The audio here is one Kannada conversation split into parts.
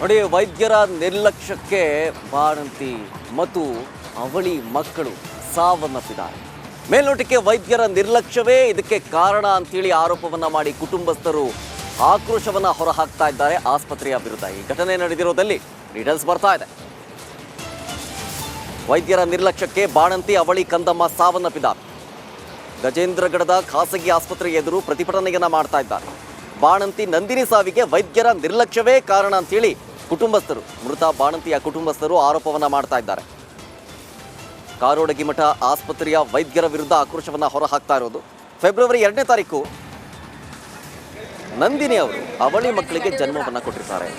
ನೋಡಿ, ವೈದ್ಯರ ನಿರ್ಲಕ್ಷ್ಯಕ್ಕೆ ಬಾಣಂತಿ ಮತ್ತು ಅವಳಿ ಮಕ್ಕಳು ಸಾವನ್ನಪ್ಪಿದ್ದಾರೆ. ಮೇಲ್ನೋಟಕ್ಕೆ ವೈದ್ಯರ ನಿರ್ಲಕ್ಷ್ಯವೇ ಇದಕ್ಕೆ ಕಾರಣ ಅಂತೇಳಿ ಆರೋಪವನ್ನ ಮಾಡಿ ಕುಟುಂಬಸ್ಥರು ಆಕ್ರೋಶವನ್ನ ಹೊರಹಾಕ್ತಾ ಇದ್ದಾರೆ ಆಸ್ಪತ್ರೆಯ ವಿರುದ್ಧ. ಈ ಘಟನೆ ನಡೆದಿರೋದಲ್ಲಿ ಡೀಟೇಲ್ಸ್ ಬರ್ತಾ ಇದೆ. ವೈದ್ಯರ ನಿರ್ಲಕ್ಷ್ಯಕ್ಕೆ ಬಾಣಂತಿ ಅವಳಿ ಕಂದಮ್ಮ ಸಾವನ್ನಪ್ಪಿದ್ದಾರೆ. ಗಜೇಂದ್ರಗಢದ ಖಾಸಗಿ ಆಸ್ಪತ್ರೆ ಎದುರು ಪ್ರತಿಭಟನೆಯನ್ನ ಮಾಡ್ತಾ ಇದ್ದಾರೆ. ಬಾಣಂತಿ ನಂದಿನಿ ಸಾವಿಗೆ ವೈದ್ಯರ ನಿರ್ಲಕ್ಷ್ಯವೇ ಕಾರಣ ಅಂತೇಳಿ ಕುಟುಂಬಸ್ಥರು, ಮೃತ ಬಾಣಂತಿಯ ಕುಟುಂಬಸ್ಥರು ಆರೋಪವನ್ನ ಮಾಡ್ತಾ ಇದ್ದಾರೆ. ಕಾರೋಡಗಿಮಠ ಆಸ್ಪತ್ರೆಯ ವೈದ್ಯರ ವಿರುದ್ಧ ಆಕ್ರೋಶವನ್ನ ಹೊರಹಾಕ್ತಾ ಇರೋದು. ಫೆಬ್ರವರಿ 2ನೇ ತಾರೀಕು ನಂದಿನಿ ಅವರು ಅವಳಿ ಮಕ್ಕಳಿಗೆ ಜನ್ಮವನ್ನು ಕೊಟ್ಟಿರ್ತಾರೆ.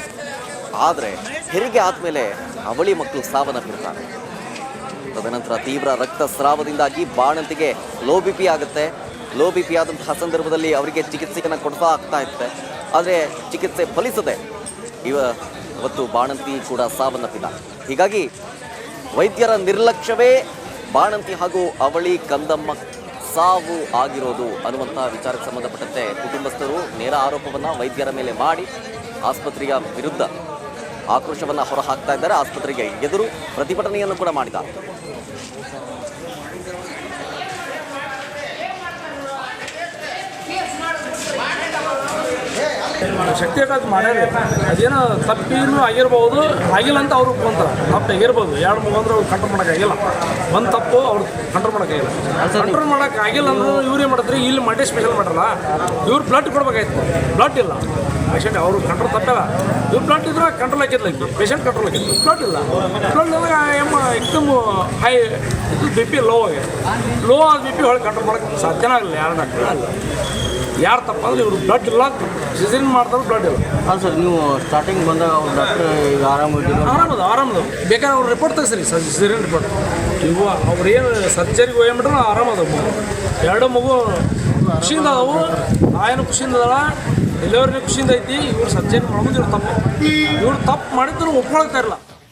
ಆದರೆ ಹೆರಿಗೆ ಆದಮೇಲೆ ಅವಳಿ ಮಕ್ಕಳು ಸಾವನ್ನಪ್ಪಿರ್ತಾರೆ. ತದನಂತರ ತೀವ್ರ ರಕ್ತಸ್ರಾವದಿಂದಾಗಿ ಬಾಣಂತಿಗೆ ಲೋ ಬಿ ಪಿ ಆಗುತ್ತೆ. ಲೋ ಬಿ ಪಿ ಆದಂತಹ ಸಂದರ್ಭದಲ್ಲಿ ಅವರಿಗೆ ಚಿಕಿತ್ಸೆಯನ್ನು ಕೊಡ್ತಾ ಆಗ್ತಾ ಇರುತ್ತೆ. ಆದರೆ ಚಿಕಿತ್ಸೆ ಫಲಿಸದೆ ಇವತ್ತು ಬಾಣಂತಿ ಕೂಡ ಸಾವನ್ನಪ್ಪಿದ್ದಾರೆ. ಹೀಗಾಗಿ ವೈದ್ಯರ ನಿರ್ಲಕ್ಷ್ಯವೇ ಬಾಣಂತಿ ಹಾಗೂ ಅವಳಿ ಕಂದಮ್ಮ ಸಾವು ಆಗಿರೋದು ಅನ್ನುವಂಥ ವಿಚಾರಕ್ಕೆ ಸಂಬಂಧಪಟ್ಟಂತೆ ಕುಟುಂಬಸ್ಥರು ನೇರ ಆರೋಪವನ್ನು ವೈದ್ಯರ ಮೇಲೆ ಮಾಡಿ ಆಸ್ಪತ್ರೆಯ ವಿರುದ್ಧ ಆಕ್ರೋಶವನ್ನು ಹೊರಹಾಕ್ತಾ ಇದ್ದಾರೆ. ಆಸ್ಪತ್ರೆಗೆ ಎದುರು ಪ್ರತಿಭಟನೆಯನ್ನು ಕೂಡ ಮಾಡಿದ್ದಾರೆ. ಶಕ್ತಿಯಾಗಿ ಮಾಡ್ಯಾರ. ಅದೇನೋ ತಪ್ಪಿನೂ ಆಗಿರ್ಬೋದು, ಆಗಿಲ್ಲ ಅಂತ ಅವರು ಒಪ್ಕೊಂತಾರೆ. ತಪ್ಪು ಆಗಿರ್ಬೋದು, 2 ಅಂದ್ರೆ ಅವ್ರು ಕಂಟ್ರೋಲ್ ಮಾಡೋಕ್ಕಾಗಿಲ್ಲ. ಒಂದು ತಪ್ಪು ಅವ್ರು ಕಂಟ್ರೋಲ್ ಮಾಡೋಕ್ಕಾಗಿಲ್ಲ. ಕಂಟ್ರೋಲ್ ಮಾಡೋಕ್ಕಾಗಿಲ್ಲ ಅಂದ್ರೆ ಇವ್ರು ಏನು ಮಾಡಿದ್ರಿ, ಇಲ್ಲಿ ಮಲ್ಟಿ ಸ್ಪೆಷಲ್ ಮಾಡ್ರಲ್ಲ, ಇವ್ರು ಬ್ಲಡ್ ಕೊಡ್ಬೇಕಾಯ್ತು. ಬ್ಲಡ್ ಇಲ್ಲ ಪೇಷಂಟ್, ಅವರು ಕಂಟ್ರೋಲ್ ತಪ್ಪಲ್ಲ. ಇವ್ರು ಬ್ಲಡ್ ಇದ್ರೆ ಕಂಟ್ರೋಲ್ ಆಗಿದ್ಲ, ಪೇಷಂಟ್ ಕಂಟ್ರೋಲ್ ಆಗಿತ್ತು. ಬ್ಲಡ್ ಇಲ್ಲ, ಬ್ಲಡ್ ಎಕ್ದಮ್ ಹೈ ಇದು ಬಿ ಪಿ ಲೋ ಆಗಿದೆ. ಲೋ ಆದ ಬಿ ಪಿ ಹೊಳಗೆ ಕಂಟ್ರೋಲ್ ಮಾಡೋಕ್ಕೆ ಸಾಧ್ಯನೇ ಆಗಲಿಲ್ಲ. ಯಾರು ಡಾಕ್ಟರ್ ಅಲ್ಲ, ಯಾರು ತಪ್ಪಂದ್ರೆ ಇವರು ಬ್ಲಡ್ ಇಲ್ಲ, ಸಿಸೇರಿಯನ್ ಮಾಡ್ತಾರೆ, ಬ್ಲಡ್ ಇಲ್ಲ. ಹಾಂ ಸರ್, ನೀವು ಸ್ಟಾರ್ಟಿಂಗ್ ಬಂದಾಗ ಅವ್ರು ಡಾಕ್ಟ್ರ್ ಈಗ ಆರಾಮದು ಬೇಕಾದ್ರೆ ಅವ್ರು ರಿಪೋರ್ಟ್ ತೆಗಿಸ್ರಿ, ಸಿಸೇರಿಯನ್ ರಿಪೋರ್ಟ್. ಇವು ಅವ್ರು ಏನು ಸರ್ಜರಿಗೆ ಹೋಗ್ಬಿಟ್ರೆ ಆರಾಮದ. 2 ಮಗು ಖುಷಿಯಿಂದ ಅದಾವು, ತಾಯಿನೂ ಖುಷಿಯಿಂದ ಅದಾಳ, ಎಲ್ಲರಿಗೂ ಖುಷಿಯಿಂದ ಐತಿ. ಇವ್ರು ಸರ್ಜರಿ ಮಾಡೋದು ಇವ್ರು ತಪ್ಪು ಮಾಡಿದ್ರು ಒಪ್ಕೊಳ್ತಾ ಇರಲ್ಲ.